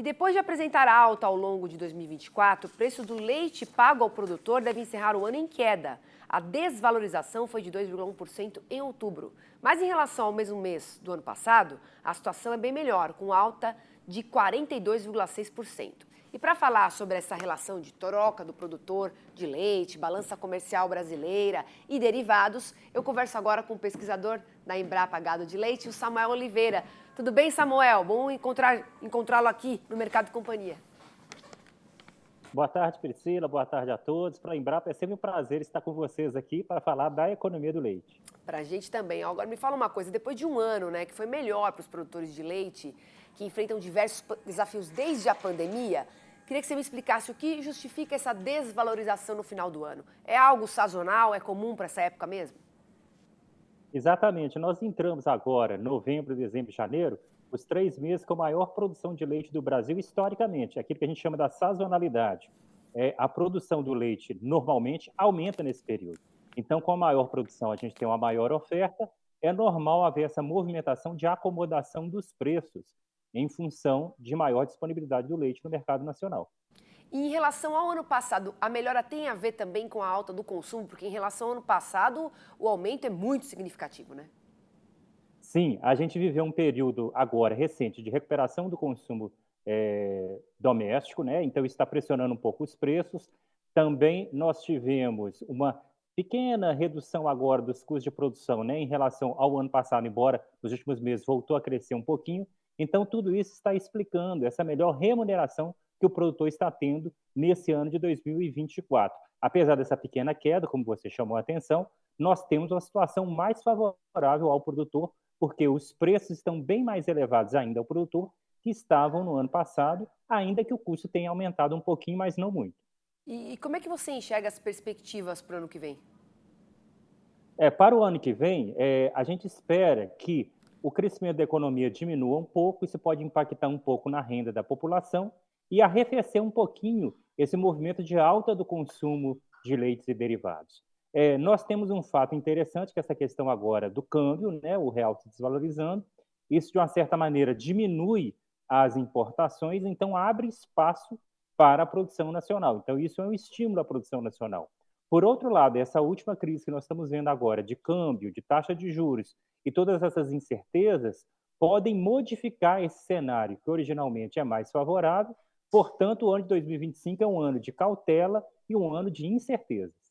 depois de apresentar alta ao longo de 2024, o preço do leite pago ao produtor deve encerrar o ano em queda. A desvalorização foi de 2,1% em outubro. Mas em relação ao mesmo mês do ano passado, a situação é bem melhor, com alta de 42,6%. E para falar sobre essa relação de troca do produtor de leite, balança comercial brasileira e derivados, eu converso agora com o pesquisador da Embrapa Gado de Leite, o Samuel Oliveira. Tudo bem, Samuel? Bom encontrá-lo aqui no Mercado e Companhia. Boa tarde, Priscila. Boa tarde a todos. Para a Embrapa é sempre um prazer estar com vocês aqui para falar da economia do leite. Para a gente também. Agora me fala uma coisa, depois de um ano, que foi melhor para os produtores de leite, que enfrentam diversos desafios desde a pandemia, queria que você me explicasse o que justifica essa desvalorização no final do ano. É algo sazonal? É comum para essa época mesmo? Exatamente. Nós entramos agora, novembro, dezembro e janeiro, os 3 meses com a maior produção de leite do Brasil historicamente, aquilo que a gente chama da sazonalidade. A produção do leite normalmente aumenta nesse período. Então, com a maior produção, a gente tem uma maior oferta, é normal haver essa movimentação de acomodação dos preços em função de maior disponibilidade do leite no mercado nacional. E em relação ao ano passado, a melhora tem a ver também com a alta do consumo? Porque em relação ao ano passado, o aumento é muito significativo, né? Sim, a gente viveu um período agora recente de recuperação do consumo doméstico, né? Então isso está pressionando um pouco os preços. Também nós tivemos uma pequena redução agora dos custos de produção, né, em relação ao ano passado, embora nos últimos meses voltou a crescer um pouquinho. Então tudo isso está explicando essa melhor remuneração que o produtor está tendo nesse ano de 2024. Apesar dessa pequena queda, como você chamou a atenção, nós temos uma situação mais favorável ao produtor, porque os preços estão bem mais elevados ainda ao produtor que estavam no ano passado, ainda que o custo tenha aumentado um pouquinho, mas não muito. E como é que você enxerga as perspectivas para o ano que vem? Para o ano que vem, a gente espera que o crescimento da economia diminua um pouco, isso pode impactar um pouco na renda da população e arrefecer um pouquinho esse movimento de alta do consumo de leites e derivados. Nós temos um fato interessante, que é essa questão agora do câmbio, né, o real se desvalorizando, isso de uma certa maneira diminui as importações, então abre espaço para a produção nacional. Então isso é um estímulo à produção nacional. Por outro lado, essa última crise que nós estamos vendo agora, de câmbio, de taxa de juros e todas essas incertezas, podem modificar esse cenário, que originalmente é mais favorável. Portanto, o ano de 2025 é um ano de cautela e um ano de incertezas.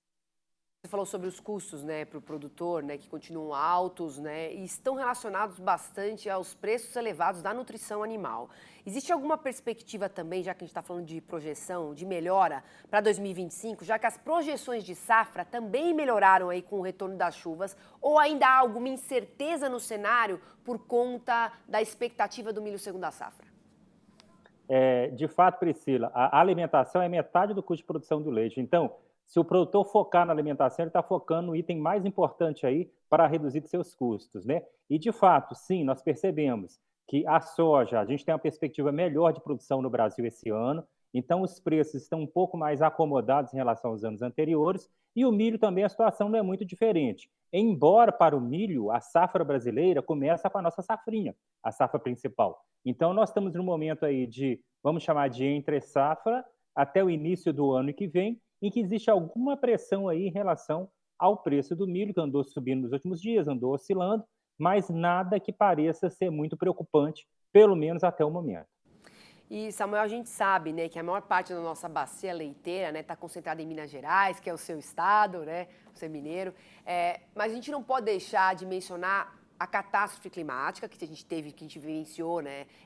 Você falou sobre os custos, para o produtor, que continuam altos, e estão relacionados bastante aos preços elevados da nutrição animal. Existe alguma perspectiva também, já que a gente está falando de projeção, de melhora para 2025, já que as projeções de safra também melhoraram aí com o retorno das chuvas, ou ainda há alguma incerteza no cenário por conta da expectativa do milho segunda safra? De fato, Priscila, a alimentação é metade do custo de produção do leite. Então, se o produtor focar na alimentação, ele está focando no item mais importante aí para reduzir seus custos, né? E, de fato, sim, nós percebemos que a soja, a gente tem uma perspectiva melhor de produção no Brasil esse ano, então os preços estão um pouco mais acomodados em relação aos anos anteriores, e o milho também, a situação não é muito diferente. Embora para o milho, a safra brasileira começa com a nossa safrinha, a safra principal. Então, nós estamos num momento aí de, vamos chamar de entre safra, até o início do ano que vem, em que existe alguma pressão aí em relação ao preço do milho, que andou subindo nos últimos dias, andou oscilando, mas nada que pareça ser muito preocupante, pelo menos até o momento. E, Samuel, a gente sabe, que a maior parte da nossa bacia leiteira, está concentrada em Minas Gerais, que é o seu estado, você é mineiro. Mas a gente não pode deixar de mencionar a catástrofe climática que a gente teve, que a gente vivenciou,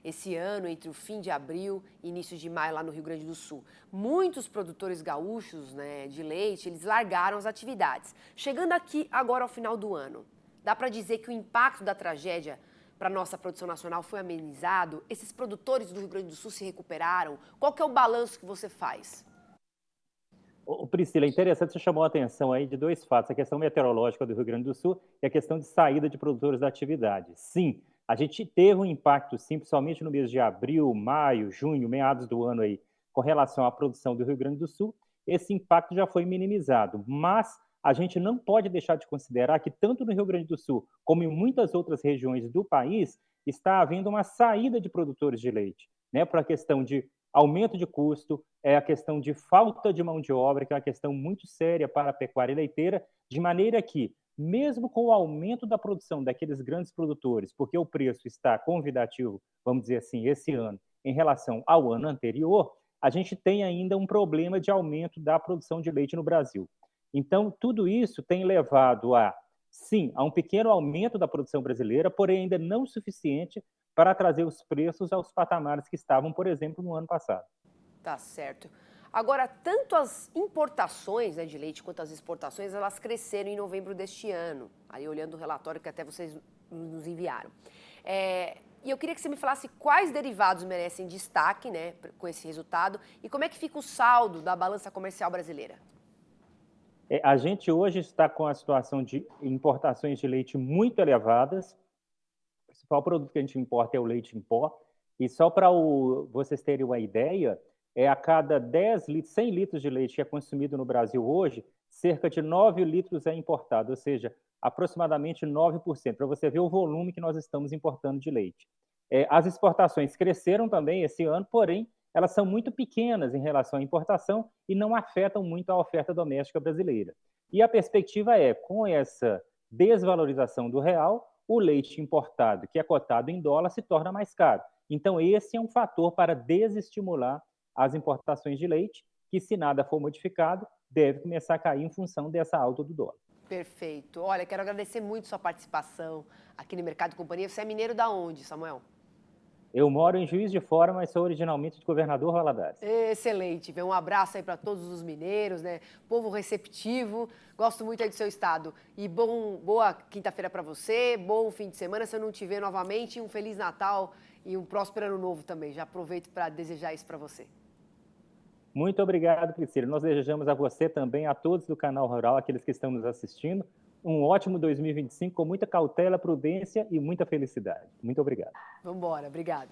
esse ano, entre o fim de abril e início de maio, lá no Rio Grande do Sul. Muitos produtores gaúchos, de leite, eles largaram as atividades. Chegando aqui agora ao final do ano, dá para dizer que o impacto da tragédia para a nossa produção nacional foi amenizado? Esses produtores do Rio Grande do Sul se recuperaram? Qual que é o balanço que você faz? Priscila, é interessante, você chamou a atenção aí de dois fatos, a questão meteorológica do Rio Grande do Sul e a questão de saída de produtores da atividade. Sim, a gente teve um impacto, sim, principalmente no mês de abril, maio, junho, meados do ano aí, com relação à produção do Rio Grande do Sul. Esse impacto já foi minimizado, mas a gente não pode deixar de considerar que tanto no Rio Grande do Sul como em muitas outras regiões do país está havendo uma saída de produtores de leite, né, para a questão de aumento de custo, a questão de falta de mão de obra, que é uma questão muito séria para a pecuária leiteira, de maneira que, mesmo com o aumento da produção daqueles grandes produtores, porque o preço está convidativo, vamos dizer assim, esse ano, em relação ao ano anterior, a gente tem ainda um problema de aumento da produção de leite no Brasil. Então, tudo isso tem levado sim, a um pequeno aumento da produção brasileira, porém ainda não suficiente para trazer os preços aos patamares que estavam, por exemplo, no ano passado. Tá certo. Agora, tanto as importações, né, de leite quanto as exportações, elas cresceram em novembro deste ano. Aí olhando o relatório que até vocês nos enviaram. E eu queria que você me falasse quais derivados merecem destaque, né, com esse resultado e como é que fica o saldo da balança comercial brasileira. A gente hoje está com a situação de importações de leite muito elevadas. O principal produto que a gente importa é o leite em pó. E só para vocês terem uma ideia, a cada 10 litros, 100 litros de leite que é consumido no Brasil hoje, cerca de 9 litros é importado, ou seja, aproximadamente 9%, para você ver o volume que nós estamos importando de leite. As exportações cresceram também esse ano, porém, elas são muito pequenas em relação à importação e não afetam muito a oferta doméstica brasileira. E a perspectiva é, com essa desvalorização do real, o leite importado, que é cotado em dólar, se torna mais caro. Então, esse é um fator para desestimular as importações de leite, que, se nada for modificado, deve começar a cair em função dessa alta do dólar. Perfeito. Olha, quero agradecer muito sua participação aqui no Mercado e Companhia. Você é mineiro da onde, Samuel? Eu moro em Juiz de Fora, mas sou originalmente de Governador Valadares. Excelente. Um abraço aí para todos os mineiros, né? Povo receptivo. Gosto muito aí do seu estado. E boa quinta-feira para você, bom fim de semana. Se eu não te ver novamente, um Feliz Natal e um próspero Ano Novo também. Já aproveito para desejar isso para você. Muito obrigado, Priscila. Nós desejamos a você também, a todos do Canal Rural, aqueles que estão nos assistindo, um ótimo 2025 com muita cautela, prudência e muita felicidade. Muito obrigado. Vamos embora. Obrigada.